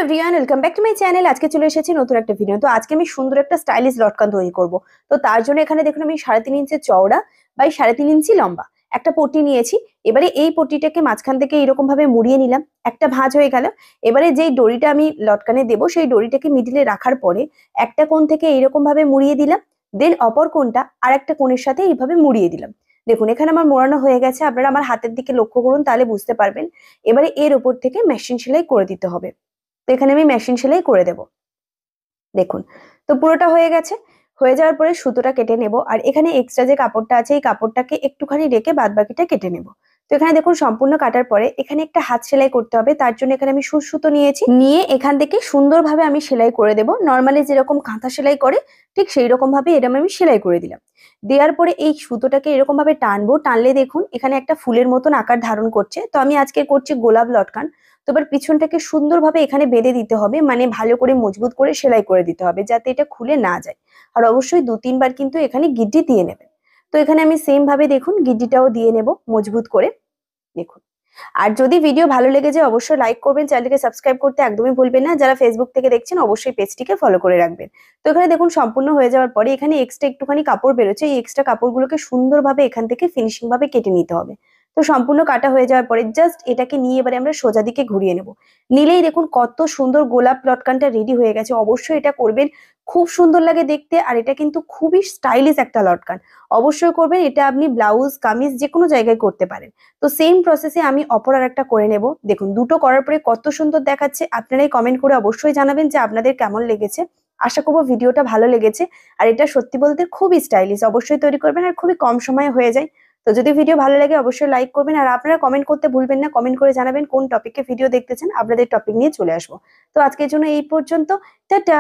Everyone, welcome back to my channel. আজকে চলে এসেছি নতুন একটা ভিডিও। তো আজকে আমি সুন্দর একটা স্টাইলিশ লটকান তৈরি করব। তো তার জন্য এখানে দেখুন আমি 3.5 ইঞ্চি চওড়া বাই 3.5 ইঞ্চি লম্বা একটা পট্টি নিয়েছি। এবারে এই পট্টিটাকে মাঝখান থেকে এরকম ভাবে মুড়িয়ে নিলাম, একটা ভাঁজ হয়ে গেল। এবারে যেই দড়িটা আমি লটকানে দেবো সেই দড়িটাকে মিডিলে রাখার পরে একটা কোণ থেকে এইরকম ভাবে মুড়িয়ে দিলাম, দেন অপর কোণটা আর একটা কোণের সাথে এইভাবে মুড়িয়ে দিলাম। দেখুন এখানে আমার মোড়ানো হয়ে গেছে, আপনারা আমার হাতের দিকে লক্ষ্য করুন, তাহলে বুঝতে পারবেন। এবারে এর ওপর থেকে মেশিন সেলাই করে দিতে হবে। তো এখানে আমি মেশিন সেলাই করে দেব। দেখুন, তো পুরোটা হয়ে গেছে। হয়ে যাওয়ার পরে সুতোটা কেটে নেব, আর এখানে এক্সট্রা যে কাপড়টা আছে এই কাপড়টাকে একটুখানি রেখে বাদ বাকিটা কেটে নেব। তো এখানে দেখুন সম্পূর্ণ কাটার পরে এখানে একটা হাত সেলাই করতে হবে। তার জন্য এখানে আমি সুতো নিয়েছি, নিয়ে এখান থেকে সুন্দরভাবে আমি সেলাই করে দেব। নর্মালি যেরকম কাঁথা সেলাই করে ঠিক সেই রকম ভাবে এরকম আমি সেলাই করে দিলাম। দেওয়ার পরে এই সুতোটাকে এরকম ভাবে টানবো, টানলে দেখুন এখানে একটা ফুলের মতন আকার ধারণ করছে। তো আমি আজকে করছি গোলাপ লটকান। তো এবার পিছনটাকে সুন্দরভাবে এখানে বেঁধে দিতে হবে, মানে ভালো করে মজবুত করে সেলাই করে দিতে হবে যাতে এটা খুলে না যায়। আর অবশ্যই 2-3 বার কিন্তু এখানে গিড্ডি দিয়ে নেবেন। তো এখানে আমি সেম ভাবে দেখুন গিড্ডিটাও দিয়ে নেব মজবুত করে। দেখুন, আর যদি ভিডিও ভালো লেগে যায় অবশ্যই লাইক করবেন, চ্যানেলটিকে সাবস্ক্রাইব করতে একদমই ভুলবেন না। যারা ফেসবুক থেকে দেখছেন অবশ্যই পেজটিকে ফলো করে রাখবেন। তো এখানে দেখুন সম্পূর্ণ হয়ে যাওয়ার পরে এখানে এক্সট্রা একটুখানি কাপড় বেরোচ্ছে, এই এক্সট্রা কাপড়গুলোকে সুন্দরভাবে এখান থেকে ফিনিশিং ভাবে কেটে নিতে হবে। তো সম্পূর্ণ কাটা হয়ে যাওয়ার পরে জাস্ট এটাকে নিয়ে এবারে আমরা সোজা দিকে ঘুরিয়ে নেব। নিলেই দেখুন কত সুন্দর গোলাপ লটকানটা রেডি হয়ে গেছে। অবশ্যই এটা করবেন, খুব সুন্দর লাগে দেখতে, আর এটা কিন্তু খুবই স্টাইলিশ একটা লটকান। অবশ্যই করবেন, এটা আপনি ব্লাউজ কামিজ যে কোনো জায়গায় করতে পারেন। তো সেম প্রসেসে আমি অপর আর একটা করে নেব। দেখুন দুটো করার পরে কত সুন্দর দেখাচ্ছে। আপনারাই কমেন্ট করে অবশ্যই জানাবেন যে আপনাদের কেমন লেগেছে। আশা করবো ভিডিওটা ভালো লেগেছে। আর এটা সত্যি বলতে খুবই স্টাইলিশ, অবশ্যই তৈরি করবেন, আর খুবই কম সময়ে হয়ে যায়। তো যদি ভিডিও ভালো লাগে অবশ্যই লাইক করবেন, আর আপনারা কমেন্ট করতে ভুলবেন না। কমেন্ট করে জানাবেন কোন টপিকে ভিডিও দেখতে চান, আপনাদের টপিক নিয়ে চলে আসবো। তো আজকের জন্য এই পর্যন্ত, টাটা।